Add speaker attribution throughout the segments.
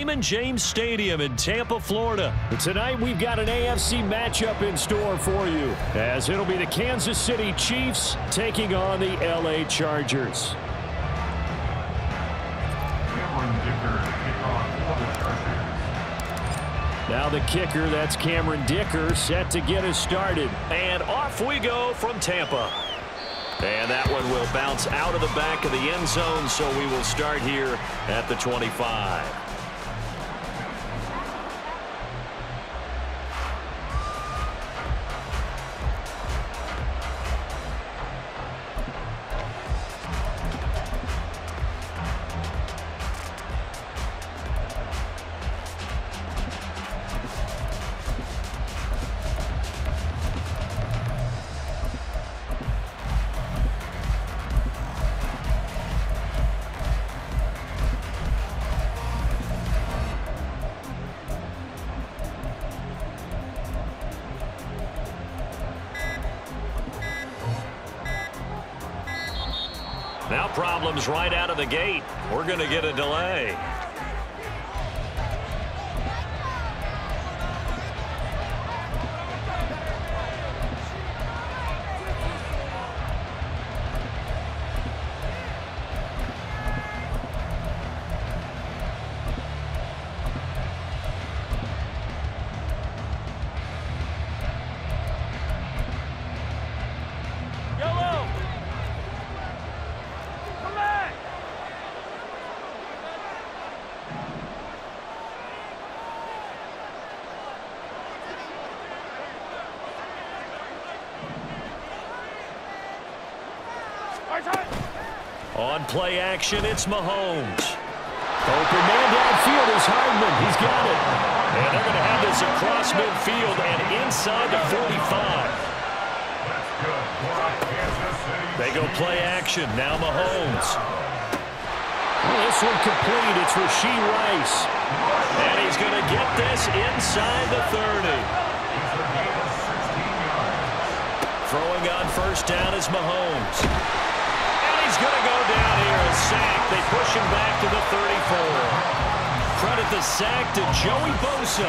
Speaker 1: Raymond James Stadium in Tampa, Florida.
Speaker 2: Tonight we've got an AFC matchup in store for you, as it'll be the Kansas City Chiefs taking on the LA Chargers. Now the kicker, that's Cameron Dicker, set to get us started.
Speaker 1: And off we go from Tampa. And that one will bounce out of the back of the end zone, so we will start here at the 25. Now problems right out of the gate. We're going to get a delay. On play action, it's Mahomes.
Speaker 2: Open man downfield is Hardman. He's got it.
Speaker 1: And they're going to have this across midfield and inside the 45. They go play action. Now Mahomes.
Speaker 2: This one complete. It's Rashee Rice.
Speaker 1: And he's going to get this inside the 30. Throwing on first down is Mahomes. He's going to go down here, a sack. They push him back to the 34. Credit the sack to Joey Bosa.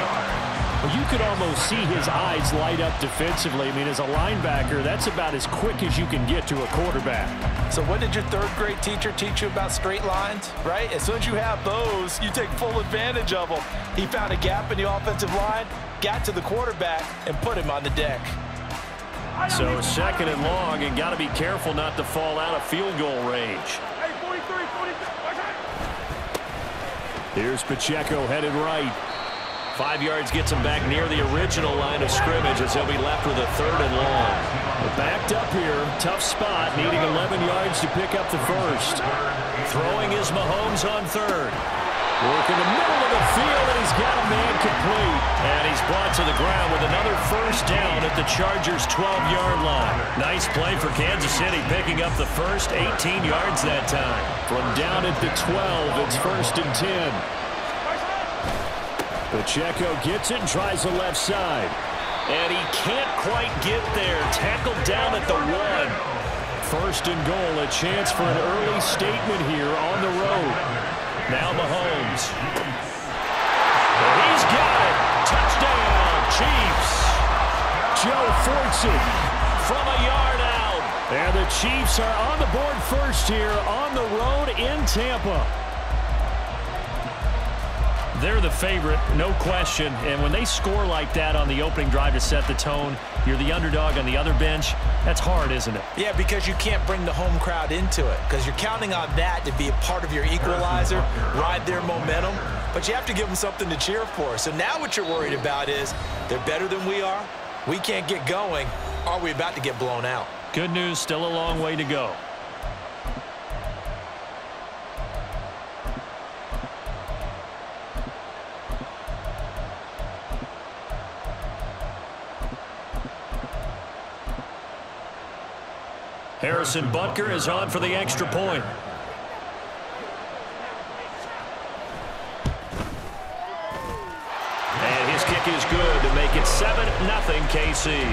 Speaker 2: Well, you could almost see his eyes light up defensively. I mean, as a linebacker, that's about as quick as you can get to a quarterback.
Speaker 3: So what did your third grade teacher teach you about straight lines, right? As soon as you have those, you take full advantage of them. He found a gap in the offensive line, got to the quarterback, and put him on the deck.
Speaker 1: So second and long, and got to be careful not to fall out of field goal range.
Speaker 2: Here's Pacheco headed right.
Speaker 1: 5 yards gets him back near the original line of scrimmage as he'll be left with a third and long.
Speaker 2: We're backed up here. Tough spot, needing 11 yards to pick up the first.
Speaker 1: Throwing is Mahomes on third.
Speaker 2: Work in the middle of the field, and he's got a man complete.
Speaker 1: And he's brought to the ground with another first down at the Chargers' 12-yard line. Nice play for Kansas City, picking up the first 18 yards that time.
Speaker 2: From down at the 12, it's first and 10. Pacheco gets it and tries the left side.
Speaker 1: And he can't quite get there. Tackled down at the 1.
Speaker 2: First and goal, a chance for an early statement here on the road.
Speaker 1: Now Mahomes. He's got it. Touchdown, Chiefs.
Speaker 2: Joe Fortson
Speaker 1: from a yard out.
Speaker 2: And the Chiefs are on the board first here on the road in Tampa.
Speaker 1: They're the favorite, no question. And when they score like that on the opening drive to set the tone, you're the underdog on the other bench. That's hard, isn't it?
Speaker 3: Yeah, because you can't bring the home crowd into it, because you're counting on that to be a part of your equalizer, ride their momentum. But you have to give them something to cheer for. So now what you're worried about is they're better than we are. We can't get going. Are we about to get blown out?
Speaker 1: Good news, still a long way to go. Harrison Butker is on for the extra point. And his kick is good to make it 7-0 KC.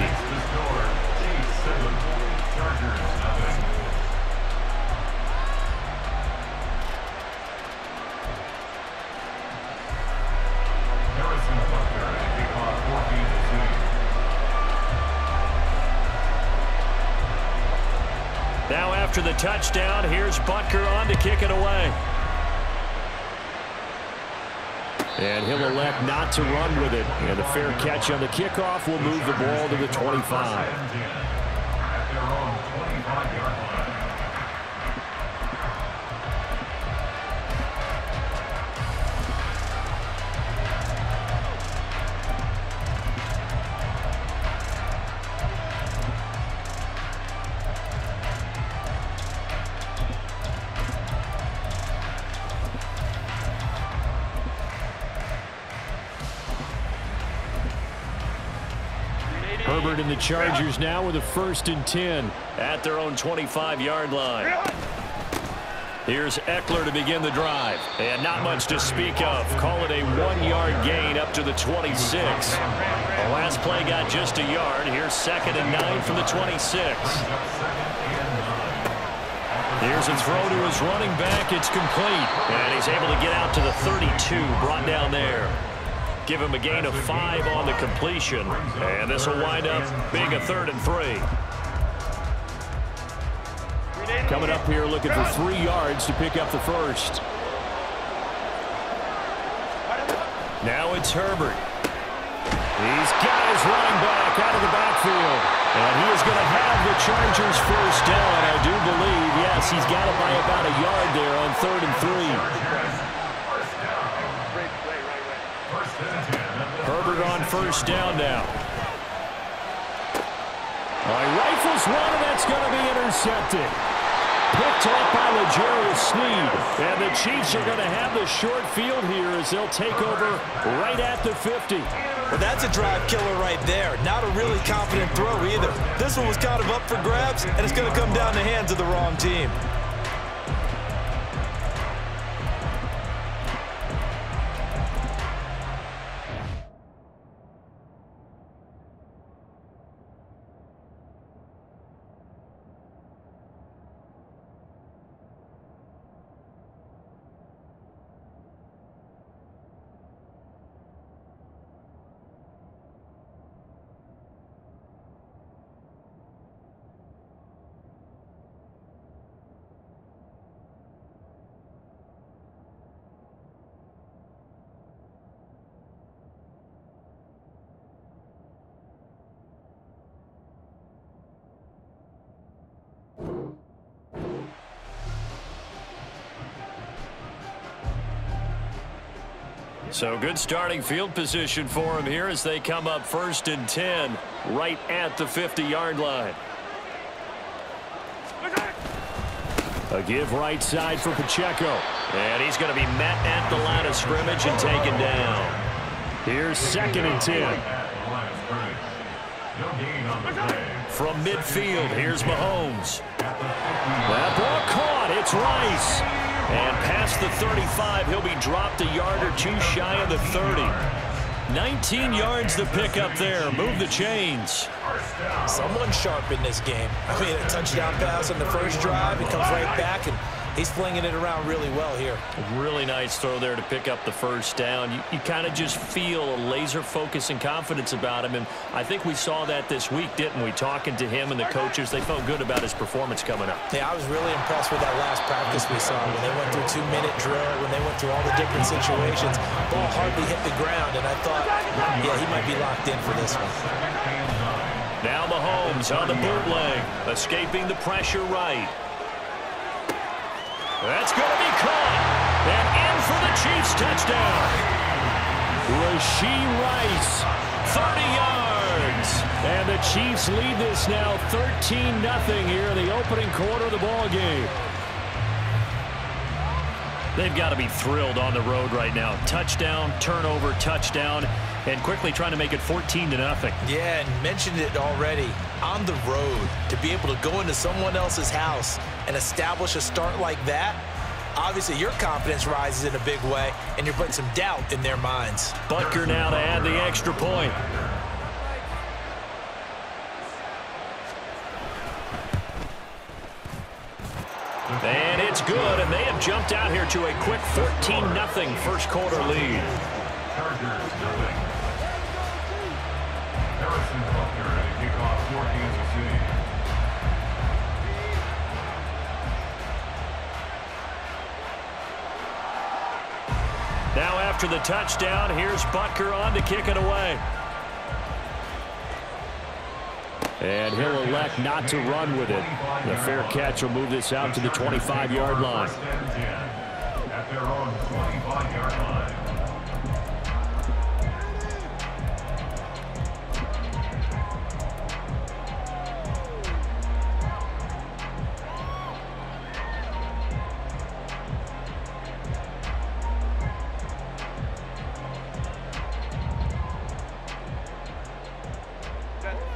Speaker 1: Now after the touchdown, here's Butker on to kick it away.
Speaker 2: And he'll elect not to run with it. And a fair catch on the kickoff will move the ball to the 25. Herbert and the Chargers now with a 1st and 10
Speaker 1: at their own 25-yard line. Here's Eckler to begin the drive. And not much to speak of. Call it a 1-yard gain up to the 26. The last play got just a yard. Here's 2nd and 9 from the 26. Here's a throw to his running back. It's complete. And he's able to get out to the 32, brought down there. Give him a gain of 5 on the completion. And this will wind up being a 3rd and 3.
Speaker 2: Coming up here looking for 3 yards to pick up the first.
Speaker 1: Now it's Herbert.
Speaker 2: He's got his running back out of the backfield. And he is going to have the Chargers first down, I do believe. Yes, he's got it by about a yard there on 3rd and 3.
Speaker 1: Herbert on first down now.
Speaker 2: Rifles one, and that's going to be intercepted. Picked off by L'Jarius Sneed. And the Chiefs are going to have the short field here as they'll take over right at the 50.
Speaker 3: Well, that's a drive killer right there. Not a really confident throw either. This one was kind of up for grabs, and it's going to come down the hands of the wrong team.
Speaker 1: So good starting field position for him here as they come up 1st and 10 right at the 50-yard line.
Speaker 2: A give right side for Pacheco.
Speaker 1: And he's going to be met at the line of scrimmage and taken down.
Speaker 2: Here's 2nd and 10.
Speaker 1: From midfield, here's Mahomes.
Speaker 2: That ball caught. It's Rice.
Speaker 1: And past the 35, he'll be dropped a yard or 2 shy of the 30. 19 yards to pick up there. Move the chains.
Speaker 3: Someone sharp in this game. I mean, a touchdown pass on the first drive. He comes right back, and he's flinging it around really well here.
Speaker 1: Really nice throw there to pick up the first down. You kind of just feel a laser focus and confidence about him, and I think we saw that this week, didn't we? Talking to him and the coaches, they felt good about his performance coming up.
Speaker 3: Yeah, I was really impressed with that last practice we saw when they went through 2-minute drill, when they went through all the different situations. Ball hardly hit the ground, and I thought, yeah, he might be locked in for this one.
Speaker 1: Now Mahomes on the bootleg, escaping the pressure right. That's going to be caught. And in for the Chiefs touchdown.
Speaker 2: Rashee Rice,
Speaker 1: 30 yards.
Speaker 2: And the Chiefs lead this now 13-0 here in the opening quarter of the ball game.
Speaker 1: They've got to be thrilled on the road right now. Touchdown, turnover, touchdown, and quickly trying to make it 14-0.
Speaker 3: Yeah, and mentioned it already. On the road, to be able to go into someone else's house and establish a start like that, obviously your confidence rises in a big way, and you're putting some doubt in their minds.
Speaker 1: Butker now to add the extra point. And it's good, and they have jumped out here to a quick 14-0 first quarter lead. after the touchdown. Here's Butker on to kick it away.
Speaker 2: And he'll elect not to run with it. The fair catch will move this out to the 25-yard line.
Speaker 4: At their own 25-yard line.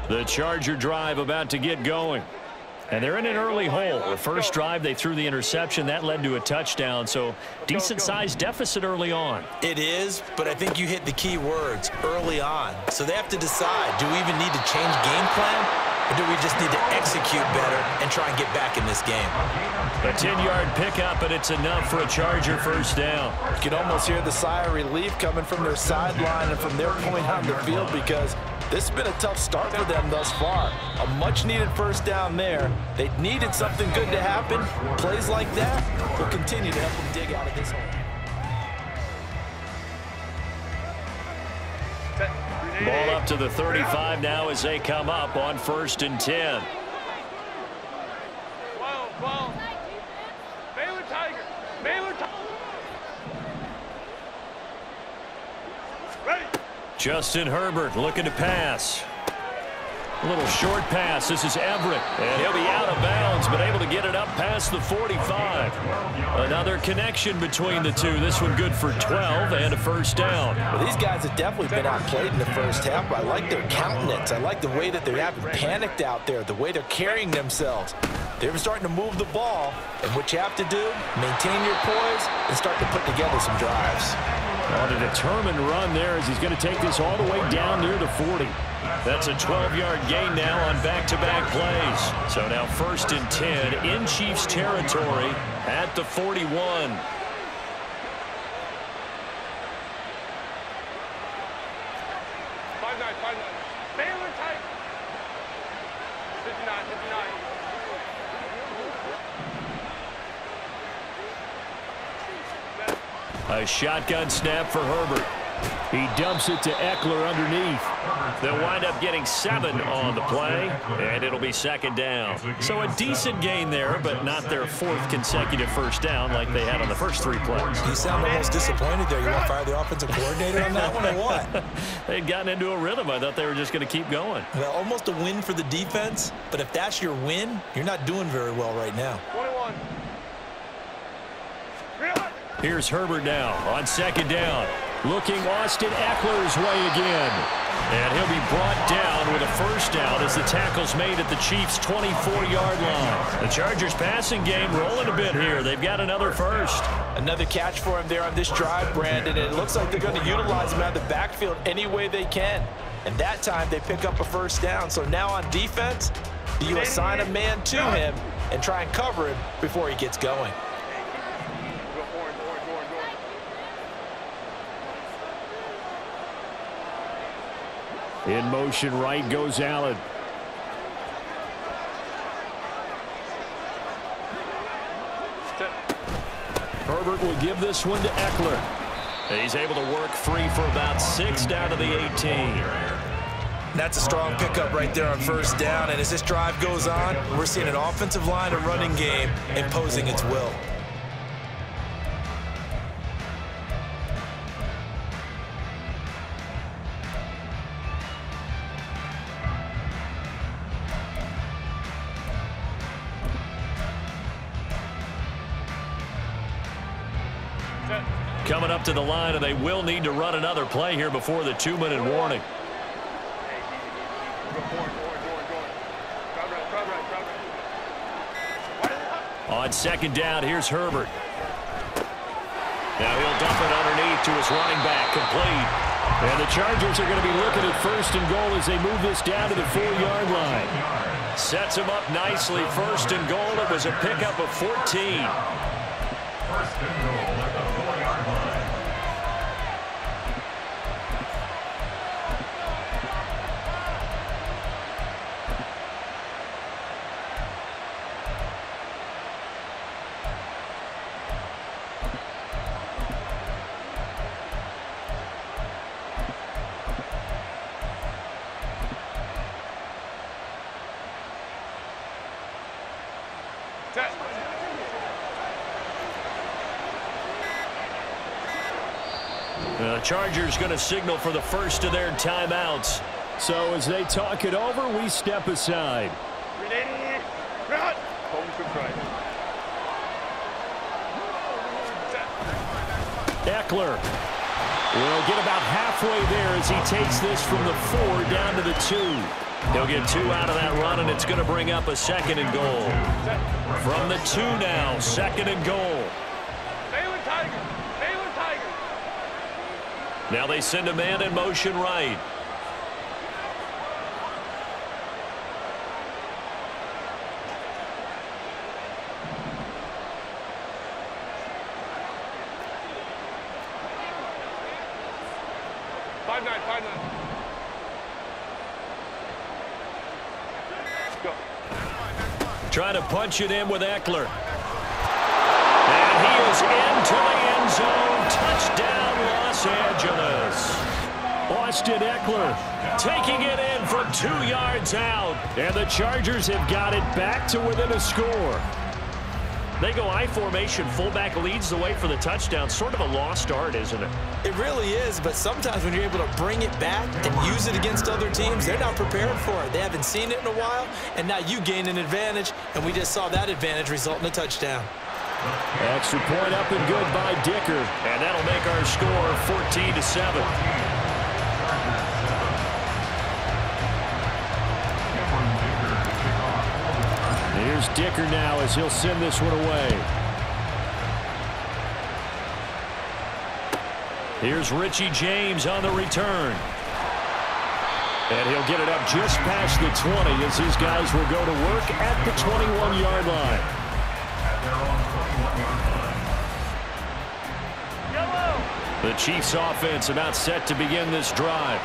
Speaker 1: The Charger drive about to get going. And they're in an early hole. The first drive, they threw the interception. That led to a touchdown, so decent-sized deficit early on.
Speaker 3: It is, but I think you hit the key words, early on. So they have to decide, do we even need to change game plan, or do we just need to execute better and try and get back in this game?
Speaker 1: A 10-yard pickup, and it's enough for a Charger first down.
Speaker 3: You can almost hear the sigh of relief coming from their sideline and from their point on the field, because this has been a tough start for them thus far. A much-needed first down there. They needed something good to happen. Plays like that will continue to help them dig out of this hole.
Speaker 1: Ball up to the 35 now as they come up on 1st and 10.
Speaker 5: Ball. Baylor Tiger. Ready.
Speaker 1: Justin Herbert looking to pass. A little short pass. This is Everett. And he'll be out of bounds, but able to get it up past the 45. Another connection between the two. This one good for 12 and a first down.
Speaker 3: Well, these guys have definitely been outplayed in the first half. I like their countenance. I like the way that they haven't panicked out there, the way they're carrying themselves. They're starting to move the ball, and what you have to do, maintain your poise and start to put together some drives.
Speaker 2: On a determined run there as he's going to take this all the way down near the 40.
Speaker 1: That's a 12-yard gain now on back-to-back plays. So now 1st and 10 in Chiefs territory at the 41.
Speaker 5: 5-9. Baylor tight. 59.
Speaker 1: A shotgun snap for Herbert.
Speaker 2: He dumps it to Eckler underneath.
Speaker 1: They'll wind up getting 7 on the play, and it'll be 2nd down. So a decent gain there, but not their 4th consecutive first down like they had on the first 3 plays.
Speaker 3: You sound almost disappointed there. You want to fire the offensive coordinator on that one or what?
Speaker 1: They'd gotten into a rhythm. I thought they were just going to keep going.
Speaker 3: Well, almost a win for the defense, but if that's your win, you're not doing very well right now.
Speaker 5: 21.
Speaker 1: Here's Herbert now on 2nd down. Looking Austin Eckler's way again. And he'll be brought down with a first down as the tackle's made at the Chiefs' 24-yard line. The Chargers passing game rolling a bit here. They've got another first.
Speaker 3: Another catch for him there on this drive, Brandon. And it looks like they're going to utilize him out of the backfield any way they can. And that time they pick up a first down. So now on defense, do you assign a man to him and try and cover him before he gets going?
Speaker 2: In motion right goes Allen.
Speaker 1: Herbert will give this one to Eckler. He's able to work free for about 6 down to the 18.
Speaker 3: That's a strong pickup right there on first down. And as this drive goes on, we're seeing an offensive line and running game imposing its will.
Speaker 1: Coming up to the line, and they will need to run another play here before the 2-minute warning. On 2nd down, here's Herbert. Now he'll dump it underneath to his running back, complete.
Speaker 2: And the Chargers are going to be looking at 1st and goal as they move this down to the 4-yard line.
Speaker 1: Sets him up nicely. 1st and goal. It was a pickup of 14.
Speaker 4: 1st and goal at the 4-yard line.
Speaker 1: Chargers going to signal for the first of their timeouts.
Speaker 2: So as they talk it over, we step aside.
Speaker 5: Ready, run. Home control.
Speaker 1: Eckler will get about halfway there as he takes this from the 4 down to the 2. He'll get 2 out of that run, and it's going to bring up a 2nd and goal. From the 2 now, 2nd and goal.
Speaker 5: Baylor Tiger. Baylor Tiger.
Speaker 1: Now they send a man in motion right.
Speaker 5: Five nine. Let's go.
Speaker 1: Trying to punch it in with Eckler. And he is into the end zone. Touchdown, Los Angeles. Austin Eckler taking it in from 2 yards out. And the Chargers have got it back to within a score. They go I formation. Fullback leads the way for the touchdown. Sort of a lost art, isn't it?
Speaker 3: It really is, but sometimes when you're able to bring it back and use it against other teams, they're not prepared for it. They haven't seen it in a while, and now you gain an advantage, and we just saw that advantage result in a touchdown.
Speaker 1: Extra point up and good by Dicker. And that'll make our score 14-7. Here's Dicker now as he'll send this one away. Here's Richie James on the return. And he'll get it up just past the 20 as his guys will go to work at the 21-yard line. The Chiefs offense about set to begin this drive.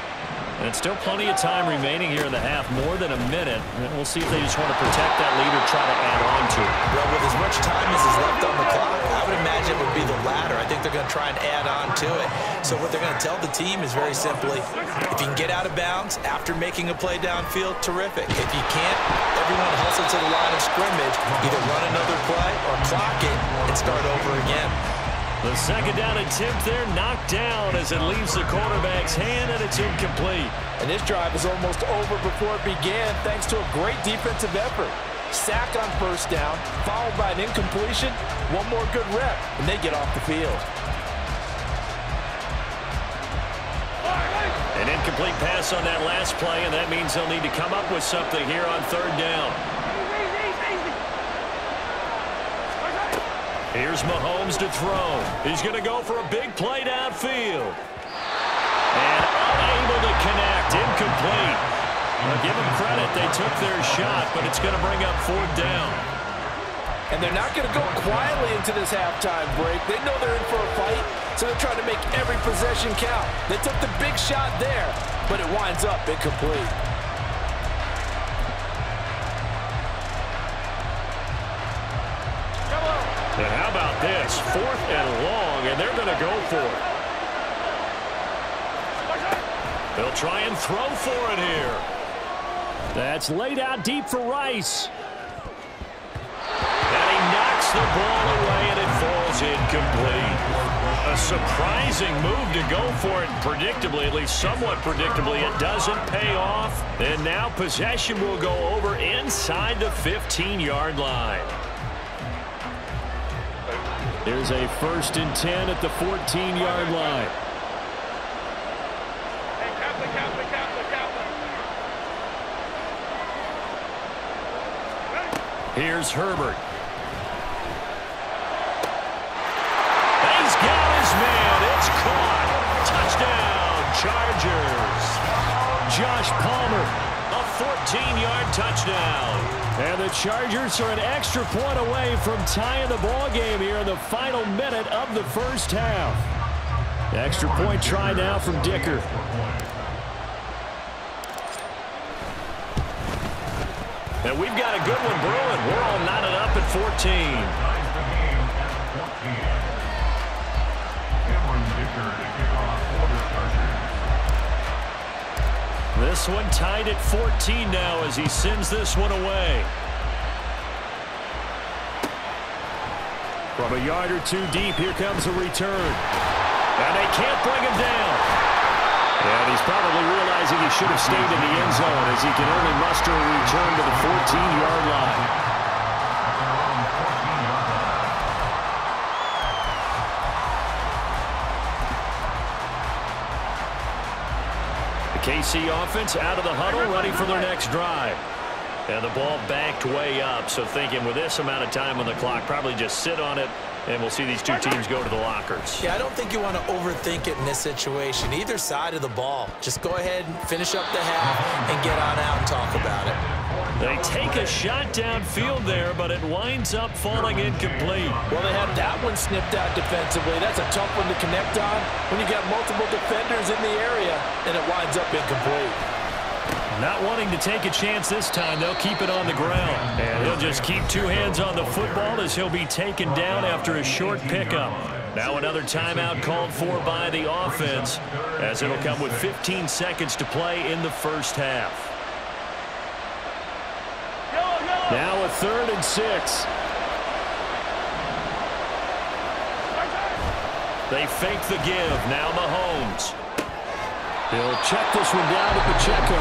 Speaker 1: And still plenty of time remaining here in the half, more than a minute. And we'll see if they just want to protect that lead or try to add on to it.
Speaker 3: Well, with as much time as is left on the clock, I would imagine it would be the latter. I think they're going to try and add on to it. So what they're going to tell the team is very simply, if you can get out of bounds after making a play downfield, terrific. If you can't, everyone hustle to the line of scrimmage, either run another play or clock it and start over again.
Speaker 1: The second down attempt there knocked down as it leaves the quarterback's hand, and it's incomplete.
Speaker 6: And this drive is almost over before it began thanks to a great defensive effort. Sack on first down, followed by an incompletion, one more good rep, and they get off the field.
Speaker 1: An incomplete pass on that last play, and that means they'll need to come up with something here on third down. Here's Mahomes to throw. He's going to go for a big play downfield. And unable to connect. Incomplete. Now give them credit. They took their shot, but it's going to bring up 4th down.
Speaker 6: And they're not going to go quietly into this halftime break. They know they're in for a fight, so they're trying to make every possession count. They took the big shot there, but it winds up incomplete.
Speaker 1: And how about this? 4th and long, and they're going to go for it. They'll try and throw for it here. That's laid out deep for Rice. And he knocks the ball away, and it falls incomplete. A surprising move to go for it. Predictably, at least somewhat predictably, it doesn't pay off. And now possession will go over inside the 15-yard line. There's a 1st and 10 at the 14-yard line.
Speaker 5: Hey, Kaplan.
Speaker 1: Here's Herbert. He's got his man. It's caught. Touchdown, Chargers. Josh Palmer, a 14-yard touchdown. And the Chargers are an extra point away from tying the ball game here in the final minute of the first half. Extra point try now from Dicker. And we've got a good one brewing. We're all knotted up at 14. This one tied at 14 now as he sends this one away. From a yard or two deep, here comes a return. And they can't bring him down. And he's probably realizing he should have stayed in the end zone as he can only muster a return to the 14-yard line. The KC offense out of the huddle, ready for their next drive. And the ball backed way up, so thinking with this amount of time on the clock, probably just sit on it, and we'll see these two teams go to the lockers.
Speaker 3: Yeah, I don't think you want to overthink it in this situation. Either side of the ball. Just go ahead and finish up the half and get on out and talk about it.
Speaker 1: They take a shot downfield there, but it winds up falling incomplete.
Speaker 6: Well, they had that one snipped out defensively. That's a tough one to connect on when you got multiple defenders in the area, and it winds up incomplete.
Speaker 1: Not wanting to take a chance this time, they'll keep it on the ground. And he'll just keep two hands on the football as he'll be taken down after a short pickup. Now another timeout called for by the offense, as it'll come with 15 seconds to play in the first half. Now a 3rd and 6. They fake the give. Now Mahomes. He'll check this one down to Pacheco.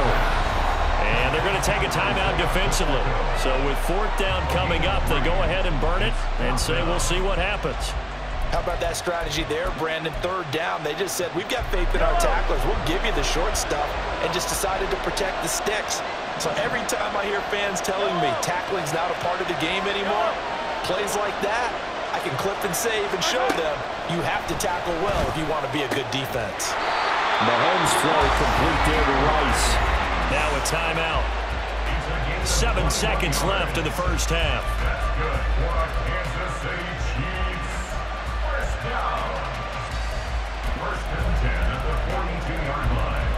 Speaker 1: And they're going to take a timeout defensively. So with 4th down coming up, they go ahead and burn it and say we'll see what happens.
Speaker 3: How about that strategy there, Brandon? 3rd down, they just said, we've got faith in our tacklers. We'll give you the short stuff, and just decided to protect the sticks. So every time I hear fans telling me tackling's not a part of the game anymore, plays like that, I can clip and save and show them you have to tackle well if you want to be a good defense.
Speaker 1: Mahomes throw complete there to Rice. Now a timeout. 7 seconds left in the first half.
Speaker 4: That's good for Kansas City Chiefs. First down. 1st and 10 at the 42-yard line.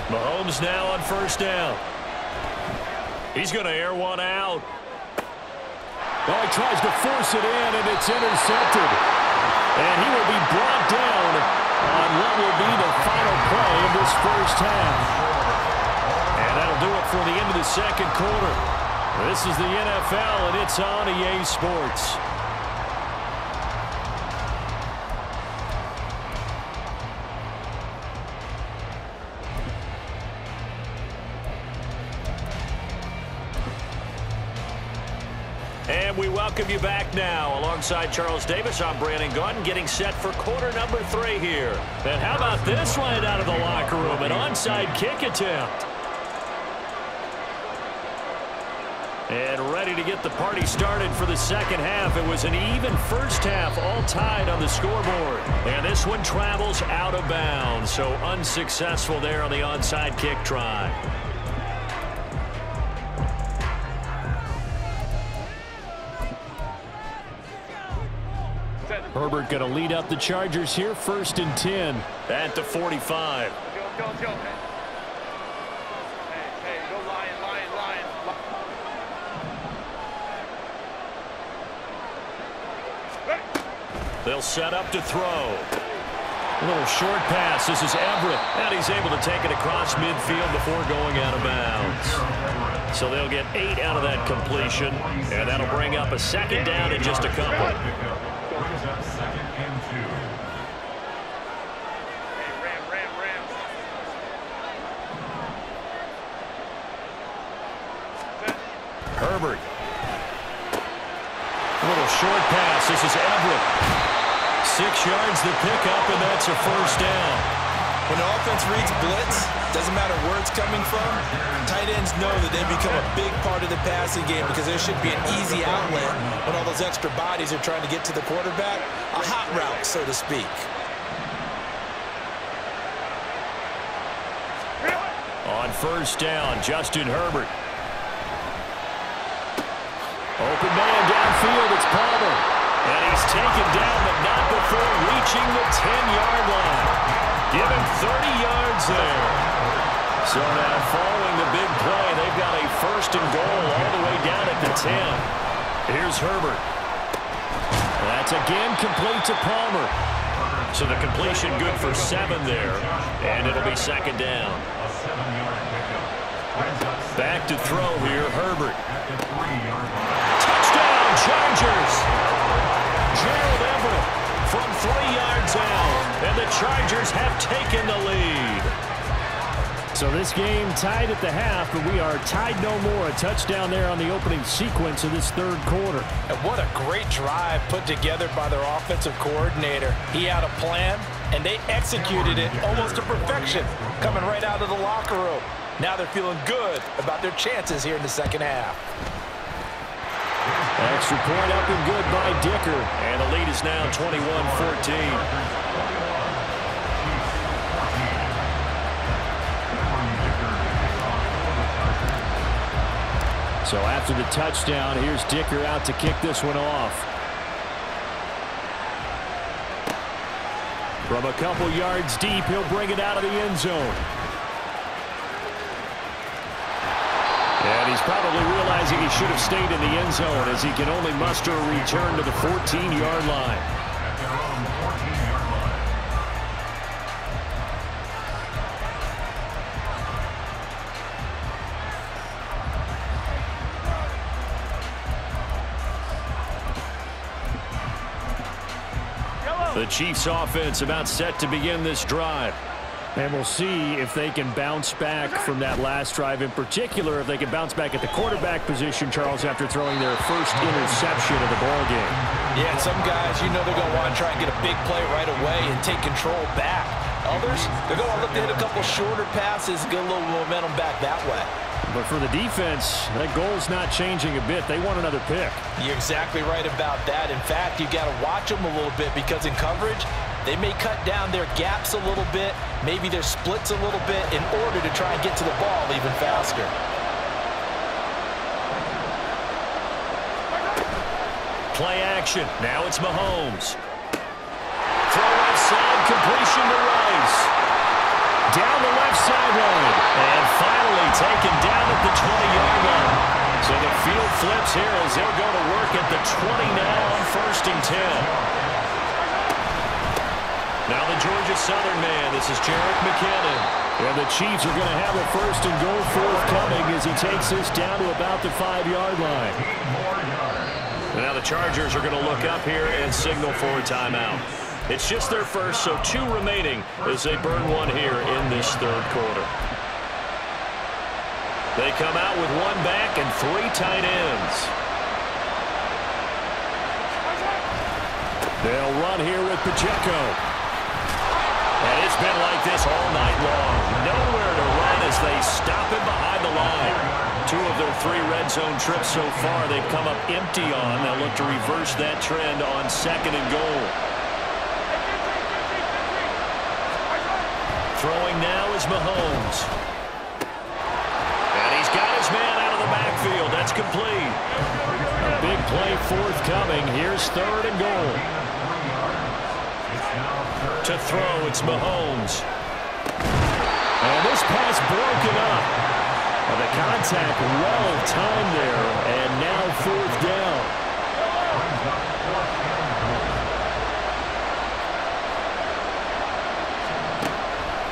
Speaker 1: Mahomes now on 1st down. He's going to air one out. Well, he tries to force it in, and it's intercepted. And he will be brought down on what will be the final play of this first half. And that'll do it for the end of the 2nd quarter. This is the NFL, and it's on EA Sports. And we welcome you back now. Alongside Charles Davis, I'm Brandon Gaudin, getting set for quarter number 3 here. And how about this one out of the locker room? An onside kick attempt. And ready to get the party started for the 2nd half. It was an even first half, all tied on the scoreboard. And this one travels out of bounds, so unsuccessful there on the onside kick try. Herbert going to lead up the Chargers here, 1st and 10 at the 45.
Speaker 5: Go. Hey, go Lion.
Speaker 1: They'll set up to throw. A little short pass. This is Everett, and he's able to take it across midfield before going out of bounds. So they'll get 8 out of that completion, and that'll bring up a 2nd down in just a couple.
Speaker 4: Brings up 2nd and 2.
Speaker 5: Hey, Ram.
Speaker 1: Herbert. A little short pass. This is Everett. 6 yards the pickup, and that's a 1st down.
Speaker 3: When the offense reads blitz, doesn't matter where it's coming from, tight ends know that they become a big part of the passing game because there should be an easy outlet when all those extra bodies are trying to get to the quarterback. A hot route, so to speak.
Speaker 1: On 1st down, Justin Herbert. Open man downfield, it's Palmer. And he's taken down, but not before reaching the 10-yard line. Give him 30 yards there. So now following the big play, they've got a 1st and goal all the way down at the 10. Here's Herbert. That's again complete to Palmer. So the completion good for 7 there, and it'll be 2nd down. Back to throw here, Herbert. Touchdown, Chargers! Gerald Everett from 3 yards out, and the Chargers have taken the lead.
Speaker 2: So this game tied at the half, but we are tied no more. A touchdown there on the opening sequence of this 3rd quarter.
Speaker 6: And what a great drive put together by their offensive coordinator. He had a plan, and they executed it almost to perfection, coming right out of the locker room. Now they're feeling good about their chances here in the 2nd half.
Speaker 1: Extra point up and good by Dicker, and the lead is now 21-14.
Speaker 2: So after the touchdown, here's Dicker out to kick this one off. From a couple yards deep, he'll bring it out of the end zone. And he's probably realizing he should have stayed in the end zone as he can only muster a return to the 14-yard line.
Speaker 1: The Chiefs offense about set to begin this drive.
Speaker 2: And we'll see if they can bounce back from that last drive. In particular, if they can bounce back at the quarterback position, Charles, after throwing their first interception of the ball game.
Speaker 6: Yeah, some guys, you know they're going to want to try and get a big play right away and take control back. Others, they're going to look to hit a couple shorter passes and get a little momentum back that way.
Speaker 2: But for the defense, that goal's not changing a bit. They want another pick.
Speaker 6: You're exactly right about that. In fact, you got to watch them a little bit because in coverage, they may cut down their gaps a little bit, maybe their splits a little bit in order to try and get to the ball even faster.
Speaker 1: Play action. Now it's Mahomes. Throw outside, completion to Rice. Down the left sideline. And finally taken down at the 20-yard line. So the field flips here as they'll go to work at the 20 now on 1st and 10. Now the Georgia Southern man, this is Jerick McKinnon.
Speaker 2: And the Chiefs are going to have a 1st and goal forthcoming as he takes this down to about the 5-yard line.
Speaker 1: And now the Chargers are going to look up here and signal for a timeout. It's just their first, so 2 remaining as they burn 1 here in this 3rd quarter. They come out with 1 back and 3 tight ends.
Speaker 2: They'll run here with Pacheco.
Speaker 1: And it's been like this all night long. Nowhere to run as they stop him behind the line. 2 of their 3 red zone trips so far they've come up empty on. They'll look to reverse that trend on 2nd and goal. Throwing now is Mahomes. And he's got his man out of the backfield. That's complete.
Speaker 2: A big play forthcoming. Here's 3rd and goal.
Speaker 1: To throw, it's Mahomes.
Speaker 2: And this pass broken up. Well, the contact well timed there, and now 4th down.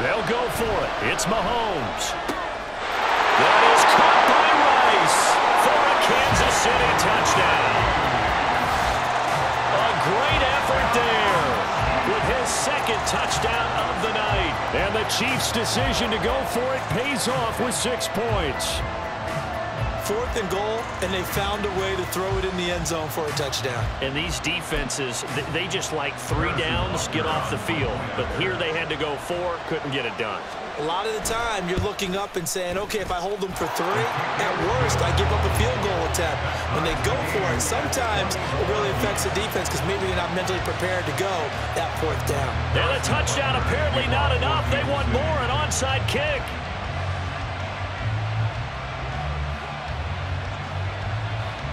Speaker 1: They'll go for it. It's Mahomes. That is caught by Rice for a Kansas City touchdown. A great effort there with his 2nd touchdown of the night.
Speaker 2: And the Chiefs' decision to go for it pays off with 6 points.
Speaker 3: 4th and goal, and they found a way to throw it in the end zone for a touchdown.
Speaker 1: And these defenses, they just like 3 downs, get off the field. But here they had to go 4, couldn't get it done.
Speaker 3: A lot of the time, you're looking up and saying, okay, if I hold them for 3, at worst, I give up a field goal attempt. When they go for it, sometimes it really affects the defense because maybe they're not mentally prepared to go that 4th down.
Speaker 1: And a touchdown apparently not enough. They want more, an onside kick.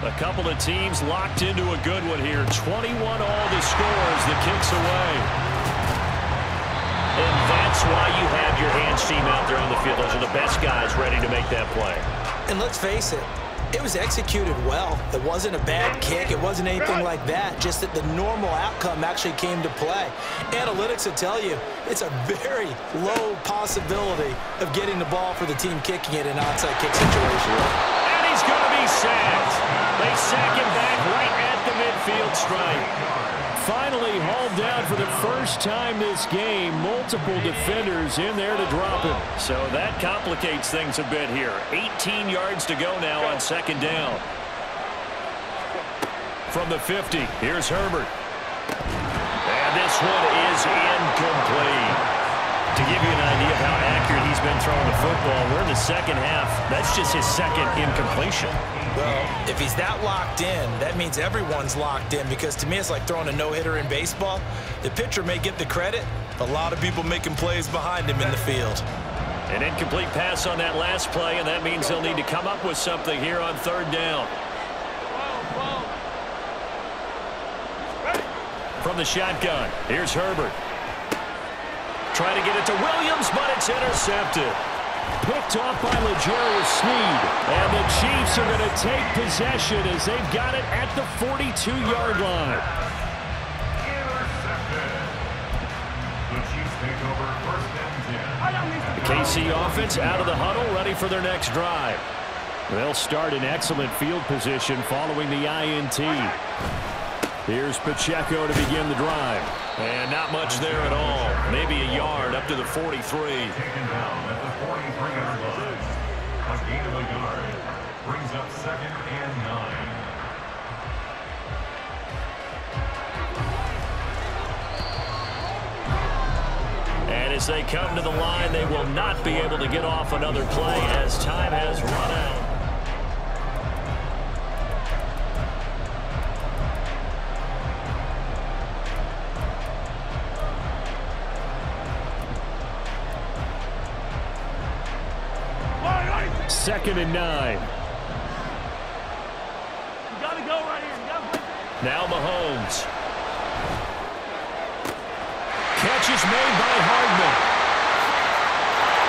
Speaker 1: A couple of teams locked into a good one here. 21 all the score as the kick's away. And that's why you have your hands team out there on the field. Those are the best guys ready to make that play.
Speaker 3: And let's face it, it was executed well. It wasn't a bad kick. It wasn't anything like that. Just that the normal outcome actually came to play. Analytics will tell you it's a very low possibility of getting the ball for the team kicking it in an onside kick situation.
Speaker 1: And he's going to be sacked. They sack him back right at the midfield stripe.
Speaker 2: Finally hauled down for the first time this game. Multiple defenders in there to drop him.
Speaker 1: So that complicates things a bit here. 18 yards to go now on second down. From the 50, here's Herbert. And this one is incomplete. To give you an idea of how accurate he's been throwing the football, we're in the second half. That's just his second incompletion.
Speaker 3: Well, if he's that locked in, that means everyone's locked in, because to me it's like throwing a no-hitter in baseball. The pitcher may get the credit, a lot of people making plays behind him in the field.
Speaker 1: An incomplete pass on that last play, and that means they'll need to come up with something here on third down. From the shotgun, here's Herbert. Trying to get it to Williams, but it's intercepted.
Speaker 2: Picked off by L'Jarius Sneed. And the Chiefs are going to take possession as they've got it at the 42-yard line.
Speaker 4: The Chiefs take over first and 10.
Speaker 2: The KC offense out of the huddle, ready for their next drive. They'll start in excellent field position following the INT. Here's Pacheco to begin the drive.
Speaker 1: And not much there at all. Maybe a yard up to the 43.
Speaker 4: Taken down at the 43-yard line. A gain of a yard brings up second and 9.
Speaker 1: And as they come to the line, they will not be able to get off another play as time has run out.
Speaker 2: Second and 9.
Speaker 5: You gotta go right here. You gotta play.
Speaker 1: Now Mahomes. Catch is made by Hardman.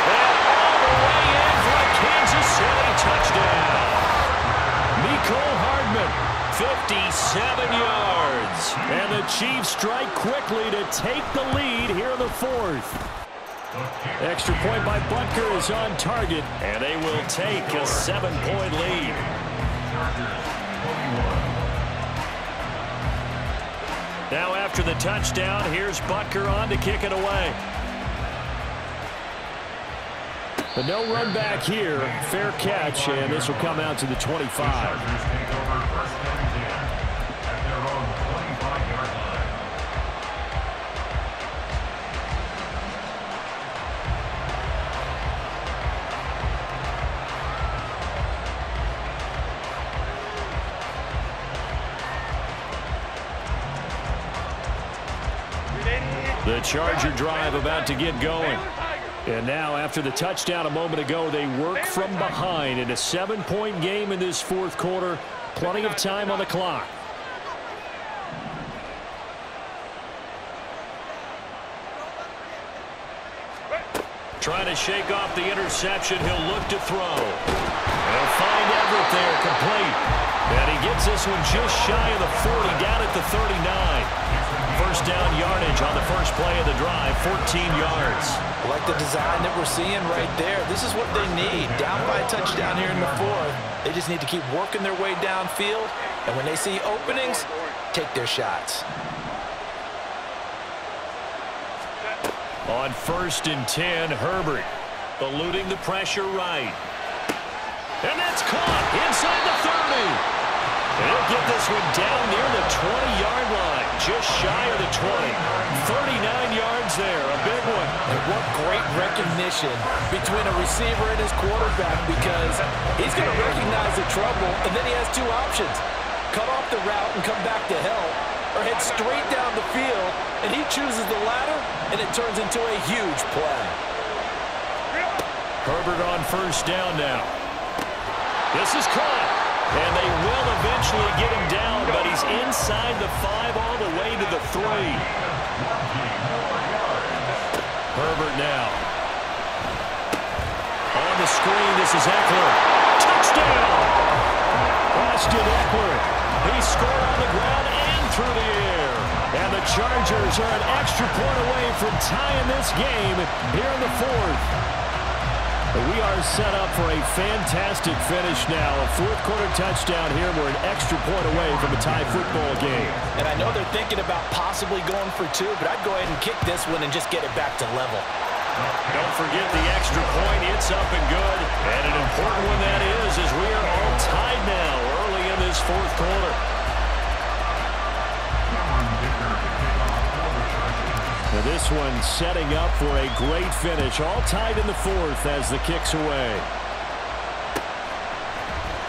Speaker 1: And all the way in for a Kansas City touchdown.
Speaker 2: Mecole Hardman.
Speaker 1: 57 yards.
Speaker 2: And the Chiefs strike quickly to take the lead here in the fourth. Extra point by Butker is on target.
Speaker 1: And they will take a 7-point lead. Now after the touchdown, here's Butker on to kick it away.
Speaker 2: But no run back here. Fair catch, and this will come out to the 25.
Speaker 1: The Charger drive about to get going. And now, after the touchdown a moment ago, they work from behind in a 7-point game in this fourth quarter. Plenty of time on the clock. Trying to shake off the interception. He'll look to throw. He'll find Everett there, complete. And he gets this one just shy of the 40, down at the 39. First down yardage on the first play of the drive, 14 yards.
Speaker 6: I like the design that we're seeing right there. This is what they need. Down by a touchdown here in the fourth. They just need to keep working their way downfield. And when they see openings, take their shots.
Speaker 1: On first and 10, Herbert eluding the pressure right. And that's caught inside the 30. He'll get this one down near the 20-yard line, just shy of the 20. 39 yards there, a big one.
Speaker 6: And what great recognition between a receiver and his quarterback, because he's going to recognize the trouble, and then he has two options. Cut off the route and come back to help, or head straight down the field, and he chooses the latter, and it turns into a huge play.
Speaker 1: Herbert on first down now. This is caught. And they will eventually get him down, but he's inside the 5 all the way to the 3. Herbert now. On the screen, this is Eckler. Touchdown! Austin Eckler. He scored on the ground and through the air. And the Chargers are an extra point away from tying this game here in the fourth. We are set up for a fantastic finish now. A fourth-quarter touchdown here. We're an extra point away from a tie football game.
Speaker 6: And I know they're thinking about possibly going for two, but I'd go ahead and kick this one and just get it back to level.
Speaker 1: Don't forget the extra point. It's up and good. And an important one that is, as we are all tied now early in this fourth quarter. Now this one setting up for a great finish. All tied in the fourth as the kick's away.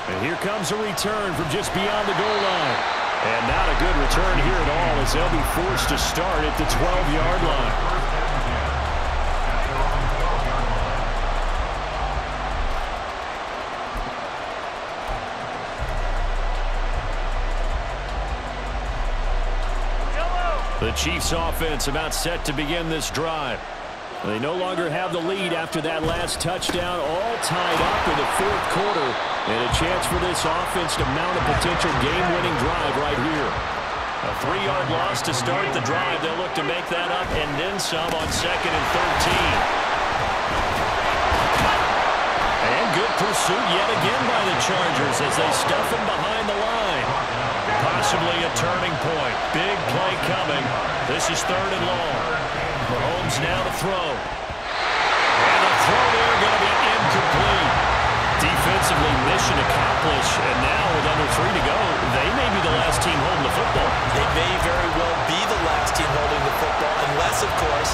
Speaker 1: And here comes a return from just beyond the goal line. And not a good return here at all as they'll be forced to start at the 12-yard line. The Chiefs offense about set to begin this drive. They no longer have the lead after that last touchdown, all tied up in the fourth quarter, and a chance for this offense to mount a potential game-winning drive right here. A 3-yard loss to start the drive. They'll look to make that up and then some on 2nd and 13. And good pursuit yet again by the Chargers as they stuff him behind the line. Possibly a turning point. Big play coming. This is 3rd and long. Mahomes now to throw. And the throw there going to be incomplete. Defensively, mission accomplished. And now with under 3 to go, they may be the last team holding the football.
Speaker 3: They may very well be the last team holding the football, unless, of course,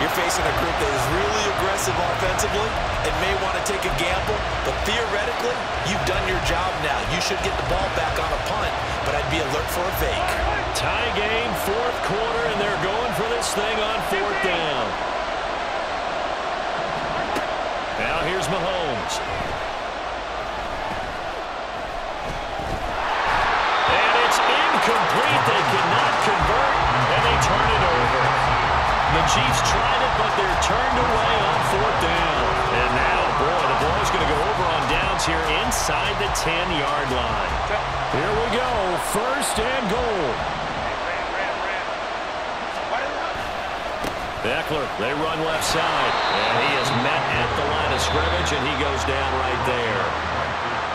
Speaker 3: you're facing a group that is really aggressive offensively and may want to take a gamble. But theoretically, you've done your job now. You should get the ball back on a punt, but I'd be alert for a fake.
Speaker 1: Tie game, fourth quarter, and they're going for this thing on 4th down. Now here's Mahomes. And it's incomplete. They cannot convert, and they turn it over. The Chiefs tried it, but they're turned away on 4th down. And now, boy, the ball's going to go over on downs here inside the 10-yard line. Here we go, 1st and goal. Eckler, they run left side. And he is met at the line of scrimmage, and he goes down right there.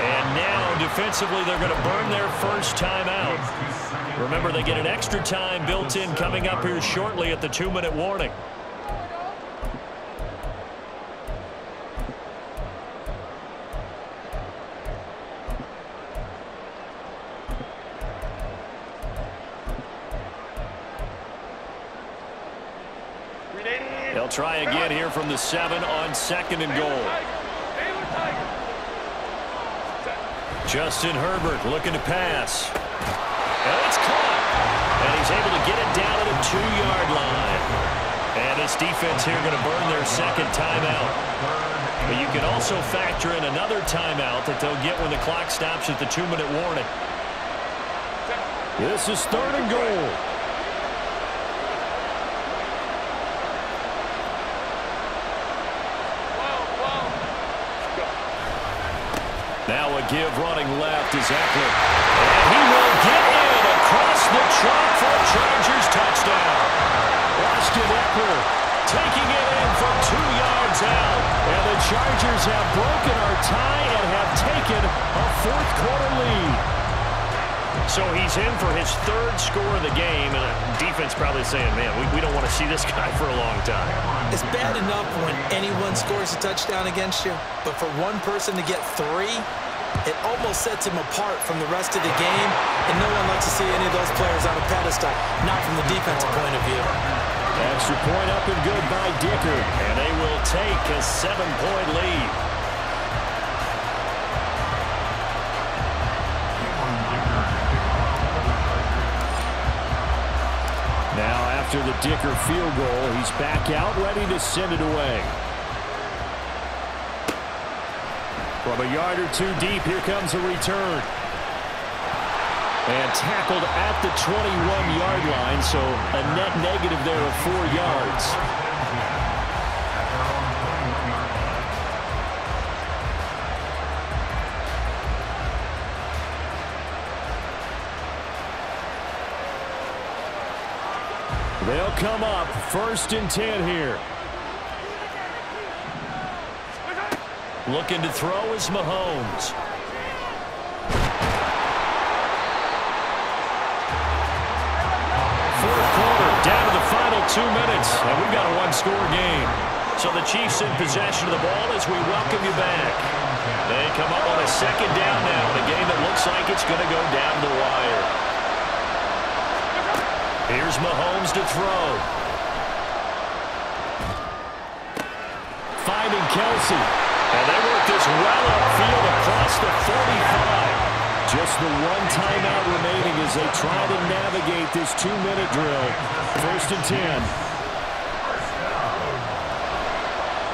Speaker 1: And now, defensively, they're going to burn their first timeout. Remember, they get an extra time built in coming up here shortly at the 2-minute warning. They'll try again here from the 7 on 2nd and goal. Justin Herbert looking to pass. And it's caught. And he's able to get it down to the 2-yard line. And this defense here going to burn their second timeout. But you can also factor in another timeout that they'll get when the clock stops at the 2-minute warning. This is 3rd and goal. Now a give running left is Eckler. And he will get in across the track for a Chargers touchdown. Austin Eckler taking it in from 2 yards out. And the Chargers have broken our tie and have taken a fourth-quarter lead. So he's in for his 3rd score of the game, and the defense probably saying, man, we don't want to see this guy for a long time.
Speaker 3: It's bad enough when anyone scores a touchdown against you, but for one person to get 3, it almost sets him apart from the rest of the game, and no one likes to see any of those players on a pedestal, not from the defensive point of view.
Speaker 1: Extra point up and good by Dicker, and they will take a 7-point lead. Now after the Dicker field goal, he's back out ready to send it away. From a yard or 2 deep, here comes a return. And tackled at the 21-yard line, so a net negative there of 4 yards.
Speaker 2: They'll come up 1st and 10 here.
Speaker 1: Looking to throw is Mahomes. Fourth quarter, down to the final 2 minutes, and we've got a one-score game. So the Chiefs in possession of the ball as we welcome you back. They come up on a 2nd down now in a game that looks like it's going to go down the wire. Here's Mahomes to throw. Finding Kelsey. And they work this well upfield across the 45. Just the one timeout remaining as they try to navigate this 2-minute drill. 1st and 10.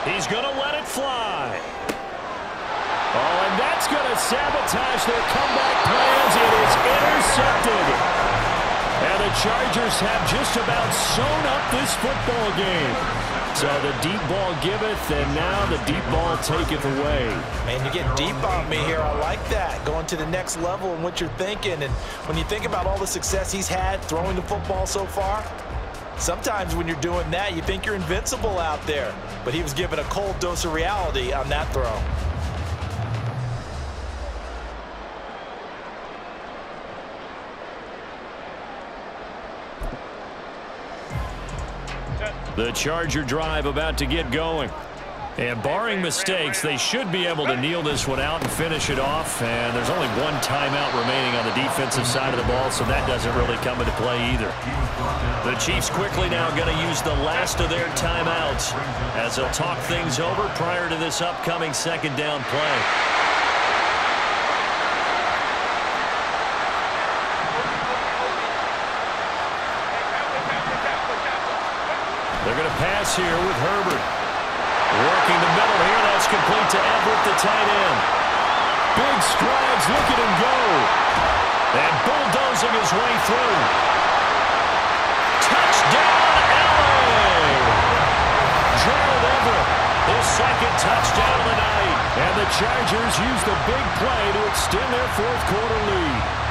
Speaker 1: He's going to let it fly. Oh, and that's going to sabotage their comeback plans. It is intercepted. And the Chargers have just about sewn up this football game. So the deep ball giveth, and now the deep ball taketh away.
Speaker 6: Man, you get deep on me here. I like that. Going to the next level in what you're thinking. And when you think about all the success he's had throwing the football so far, sometimes when you're doing that, you think you're invincible out there. But he was given a cold dose of reality on that throw.
Speaker 1: The Charger drive about to get going. And barring mistakes, they should be able to kneel this one out and finish it off. And there's only one timeout remaining on the defensive side of the ball, so that doesn't really come into play either. The Chiefs quickly now going to use the last of their timeouts as they'll talk things over prior to this upcoming 2nd down play. They're going to pass here with Herbert. Working the middle here. That's complete to Everett, the tight end. Big strides, look at him go. And bulldozing his way through. Touchdown, LA! Gerald Everett, his 2nd touchdown of the night. And the Chargers use the big play to extend their 4th quarter lead.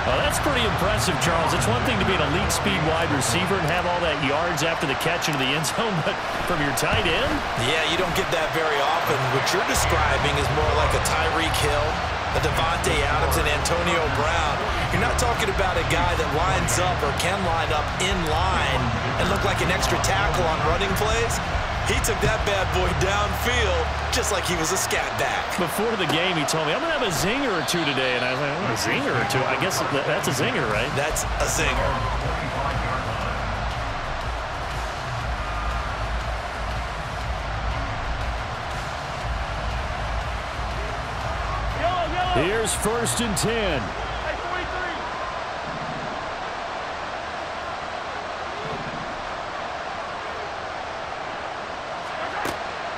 Speaker 1: Well, that's pretty impressive, Charles. It's one thing to be an elite speed wide receiver and have all that yards after the catch into the end zone, but from your tight end?
Speaker 6: Yeah, you don't get that very often. What you're describing is more like a Tyreek Hill, a Devontae Adams, and Antonio Brown. You're not talking about a guy that lines up or can line up in line and look like an extra tackle on running plays. He took that bad boy downfield just like he was a scat back. Before the game, he told me, I'm going to have a zinger or two today. And I was like, oh, a zinger or two? I guess that's a zinger, right? That's a zinger.
Speaker 2: Here's 1st and 10.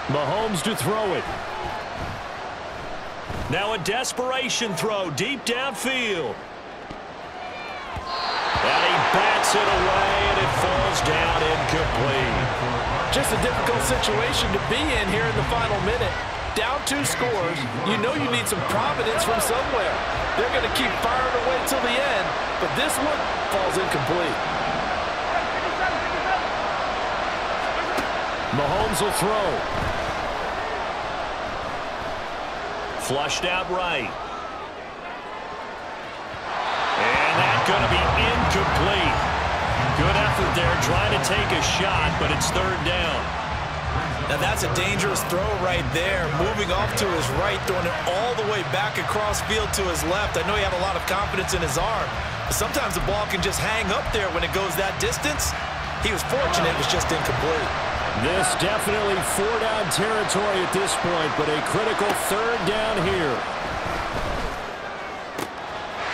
Speaker 2: Mahomes to throw it.
Speaker 1: Now a desperation throw deep downfield. And he bats it away, and it falls down incomplete.
Speaker 6: Just a difficult situation to be in here in the final minute. Down 2 scores, you know you need some providence from somewhere. They're going to keep firing away till the end, but this one falls incomplete.
Speaker 2: Mahomes will throw.
Speaker 1: Flushed out right. And that's going to be incomplete. Good effort there trying to take a shot, but it's 3rd down.
Speaker 6: Now that's a dangerous throw right there. Moving off to his right, throwing it all the way back across field to his left. I know he had a lot of confidence in his arm, but sometimes the ball can just hang up there when it goes that distance. He was fortunate it was just incomplete.
Speaker 2: This definitely 4-down territory at this point, but a critical 3rd down here.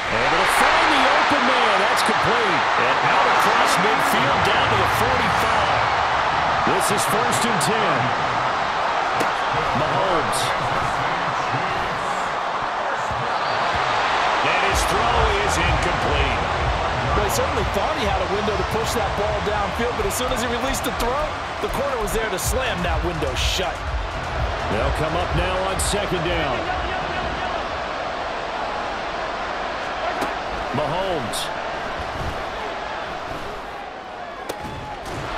Speaker 2: Able to find the open man. That's complete.
Speaker 1: And out across midfield down to the 45.
Speaker 2: This is 1st and 10.
Speaker 1: Mahomes. And his throw is incomplete.
Speaker 6: Well, he certainly thought he had a window to push that ball downfield, but as soon as he released the throw, the corner was there to slam that window shut.
Speaker 2: They'll come up now on 2nd down.
Speaker 1: Mahomes.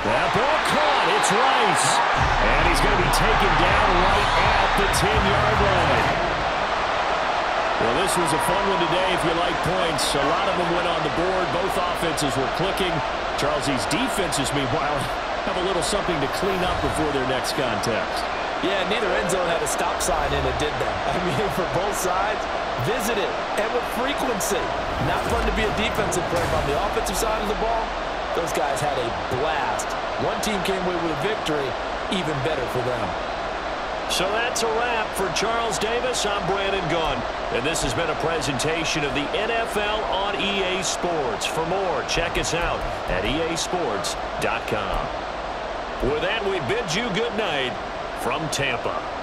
Speaker 2: That ball caught. It's Rice. And he's going to be taken down right at the 10-yard line. Well, this was a fun one today if you like points. A lot of them went on the board. Both offenses were clicking. Charles, these defenses, meanwhile, have a little something to clean up before their next contest.
Speaker 3: Yeah, neither end zone had a stop sign in it, did they? I mean, for both sides, visit it, and with frequency. Not fun to be a defensive player, but on the offensive side of the ball, those guys had a blast. One team came away with a victory, even better for them.
Speaker 1: So that's a wrap for Charles Davis. I'm Brandon Gunn, and this has been a presentation of the NFL on EA Sports. For more, check us out at easports.com. With that, we bid you good night from Tampa.